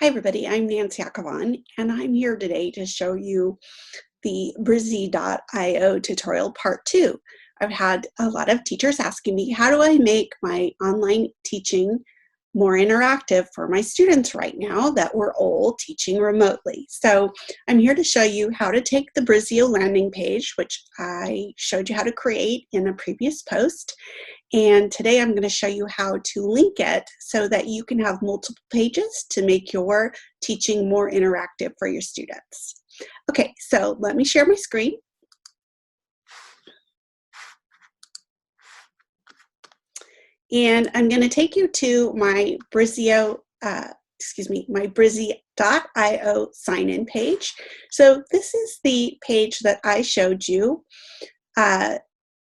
Hi everybody, I'm Nancy Akhavan, and I'm here today to show you the Brizzy.io tutorial part 2. I've had a lot of teachers asking me, how do I make my online teaching more interactive for my students right now that we're all teaching remotely? So I'm here to show you how to take the Brizzio landing page, which I showed you how to create in a previous post. And today I'm going to show you how to link it so that you can have multiple pages to make your teaching more interactive for your students. Okay, so let me share my screen. And I'm going to take you to my Brizzio, my Brizzy.io sign-in page. So this is the page that I showed you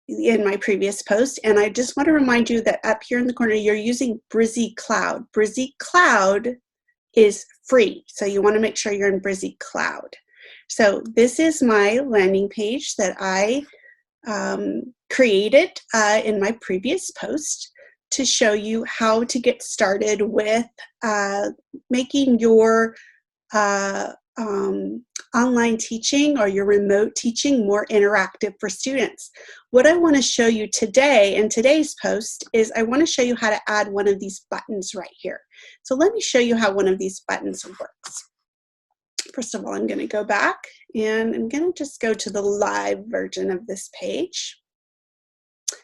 in my previous post, and I just want to remind you that up here in the corner you're using Brizzy Cloud. Brizzy Cloud is free, so you want to make sure you're in Brizzy Cloud. So this is my landing page that I created in my previous post to show you how to get started with making your online teaching or your remote teaching more interactive for students. What I want to show you today in today's post is I want to show you how to add one of these buttons right here. So let me show you how one of these buttons works. First of all, I'm going to go back and I'm going to just go to the live version of this page.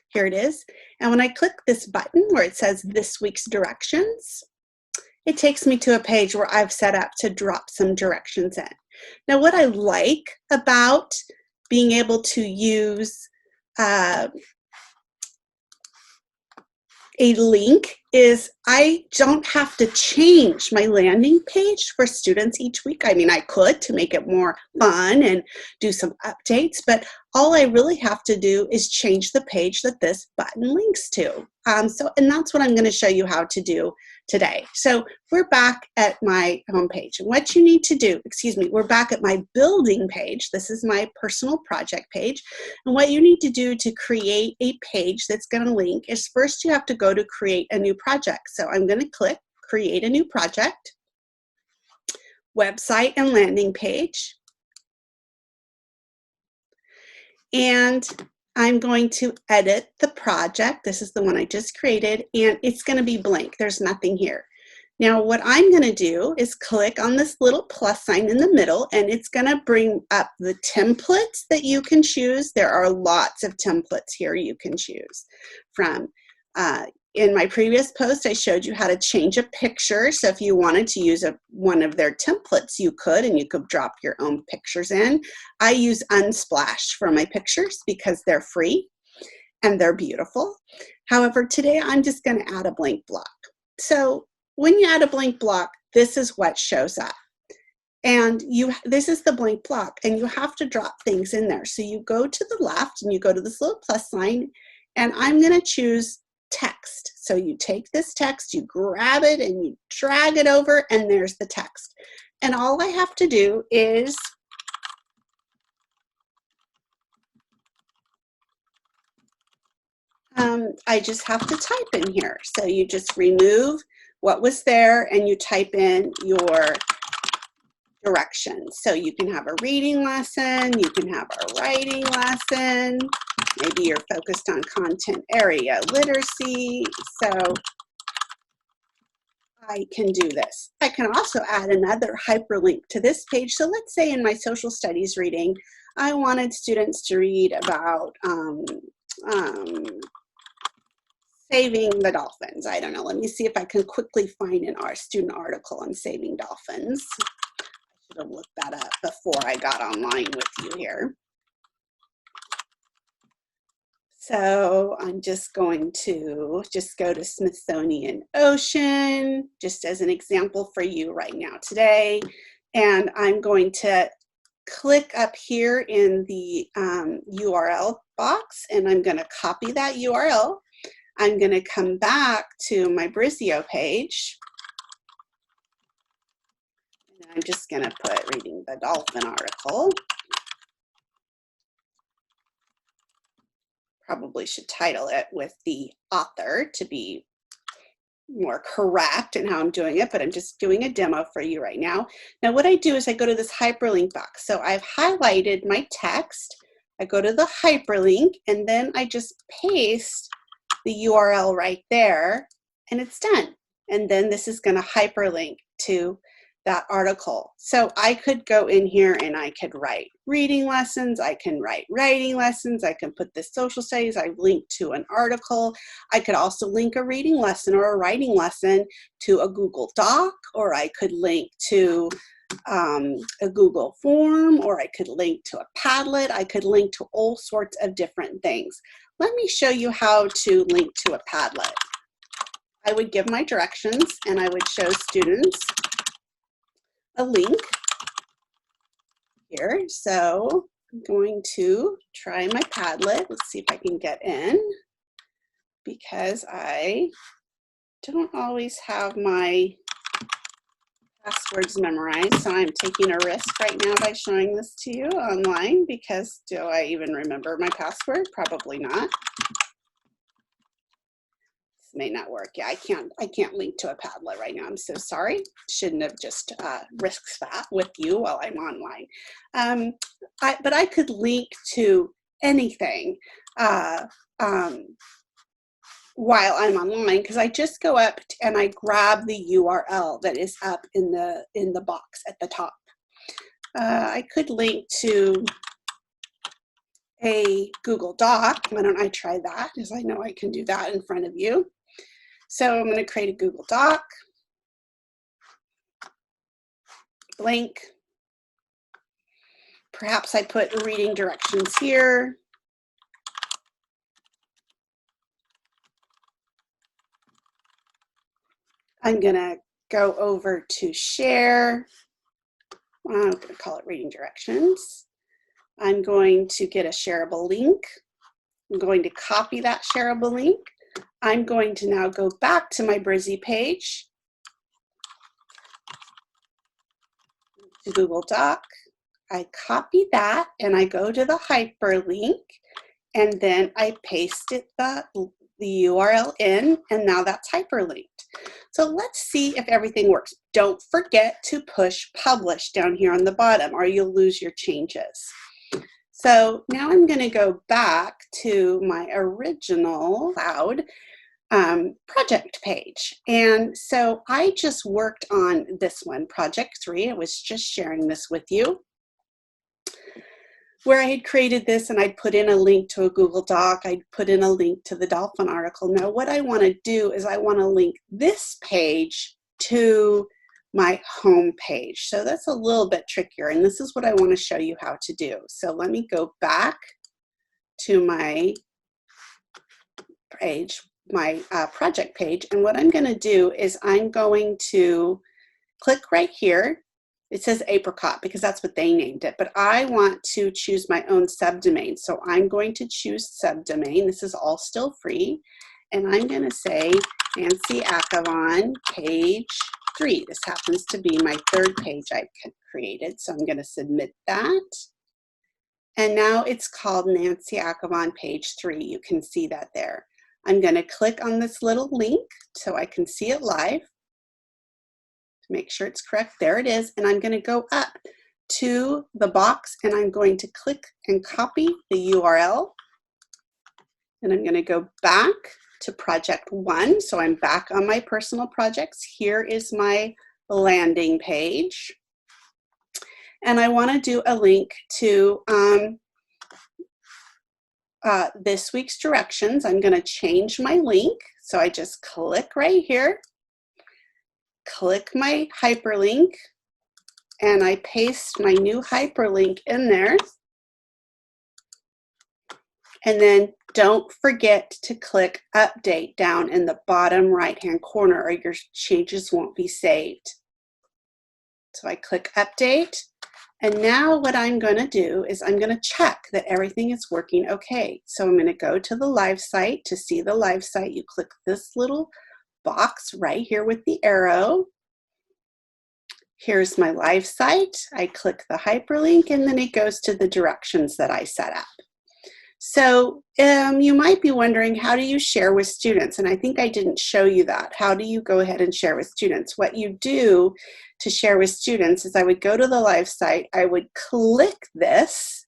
Here it is. And when I click this button where it says this week's directions, it takes me to a page where I've set up to drop some directions in. Now, what I like about being able to use a link is I don't have to change my landing page for students each week. I mean, I could to make it more fun and do some updates, but all I really have to do is change the page that this button links to. And that's what I'm going to show you how to do today. So we're back at my homepage. And what you need to do, we're back at my building page. This is my personal project page. And what you need to do to create a page that's going to link is first you have to go to create a new project. So I'm going to click create a new project, website and landing page. And I'm going to edit the project. This is the one I just created, and it's going to be blank. There's nothing here. Now, what I'm going to do is click on this little plus sign in the middle, and it's going to bring up the templates that you can choose. There are lots of templates here you can choose from. In my previous post, I showed you how to change a picture. So if you wanted to use one of their templates, you could, and you could drop your own pictures in. I use Unsplash for my pictures because they're free and they're beautiful. However, today I'm just going to add a blank block. So when you add a blank block, this is what shows up. And this is the blank block, and you have to drop things in there. So you go to the left and you go to this little plus sign, and I'm going to choose text. So you take this text, you grab it and you drag it over, and there's the text. And all I have to do is I just have to type in here. So you just remove what was there and you type in your directions. So you can have a reading lesson, you can have a writing lesson, maybe you're focused on content area literacy. So I can do this. I can also add another hyperlink to this page. So let's say in my social studies reading, I wanted students to read about saving the dolphins. I don't know. Let me see if I can quickly find our student article on saving dolphins. I should have looked that up before I got online with you here. So I'm just going to go to Smithsonian Ocean, just as an example for you right now today. And I'm going to click up here in the URL box, and I'm going to copy that URL. I'm going to come back to my Brizzio page. And I'm just going to put reading the dolphin article. Probably should title it with the author to be more correct in how I'm doing it, but I'm just doing a demo for you right now. Now what I do is I go to this hyperlink box. So I've highlighted my text, I go to the hyperlink, and then I just paste the URL right there, and it's done. And then this is going to hyperlink to that article. So I could go in here and I could write reading lessons, I can write writing lessons, I can put the social studies, I link to an article. I could also link a reading lesson or a writing lesson to a Google Doc, or I could link to a Google form, or I could link to a Padlet. I could link to all sorts of different things. Let me show you how to link to a Padlet. I would give my directions and I would show students a link here. So I'm going to try my Padlet. Let's see if I can get in, because I don't always have my passwords memorized. So I'm taking a risk right now by showing this to you online, because do I even remember my password? Probably not. May not work. Yeah, I can't link to a Padlet right now. I'm so sorry. Shouldn't have just risked that with you while I'm online. But I could link to anything while I'm online, because I just go up and I grab the URL that is up in the box at the top. I could link to a Google Doc. Why don't I try that, because I know I can do that in front of you. So I'm going to create a Google Doc, blank. Perhaps I put reading directions here. I'm going to go over to share. I'm going to call it reading directions. I'm going to get a shareable link. I'm going to copy that shareable link. I'm going to now go back to my Brizzy page, to Google Doc. I copy that and I go to the hyperlink, and then I pasted the URL in, and now that's hyperlinked. So let's see if everything works. Don't forget to push publish down here on the bottom, or you'll lose your changes. So now I'm going to go back to my original cloud project page. And so I just worked on this one, project 3. I was just sharing this with you, where I had created this, and I'd put in a link to a Google Doc. I'd put in a link to the dolphin article. Now what I want to do is I want to link this page to my home page. So that's a little bit trickier, and this is what I want to show you how to do. So let me go back to my page, my project page, and what I'm going to do is I'm going to click right here. It says apricot because that's what they named it, but I want to choose my own subdomain. So I'm going to choose subdomain. This is all still free, and I'm going to say Nancy Akhavan page 3. This happens to be my 3rd page I've created, so I'm going to submit that. And now it's called Nancy Akhavan page 3. You can see that there. I'm going to click on this little link so I can see it live. Make sure it's correct. There it is. And I'm going to go up to the box, and I'm going to click and copy the URL. And I'm going to go back to project 1. So I'm back on my personal projects. Here is my landing page. And I want to do a link to this week's directions. I'm going to change my link. So I just click right here, click my hyperlink, and I paste my new hyperlink in there. And then don't forget to click update down in the bottom right-hand corner, or your changes won't be saved. So I click update. And now what I'm going to do is I'm going to check that everything is working okay. So I'm going to go to the live site. To see the live site, you click this little box right here with the arrow. Here's my live site. I click the hyperlink, and then it goes to the directions that I set up. So you might be wondering, how do you share with students? And I think I didn't show you that. How do you go ahead and share with students? What you do to share with students is I would go to the live site, I would click this,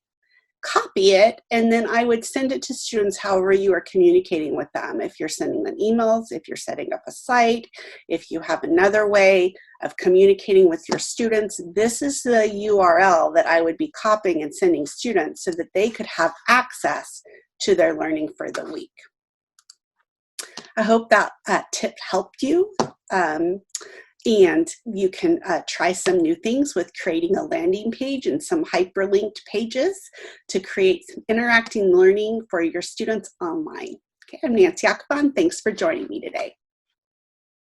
copy it, and then I would send it to students however you are communicating with them. If you're sending them emails, if you're setting up a site, if you have another way of communicating with your students, this is the URL that I would be copying and sending students so that they could have access to their learning for the week. I hope that tip helped you. And you can try some new things with creating a landing page and some hyperlinked pages to create some interacting learning for your students online. Okay, I'm Nancy Akhavan. Thanks for joining me today.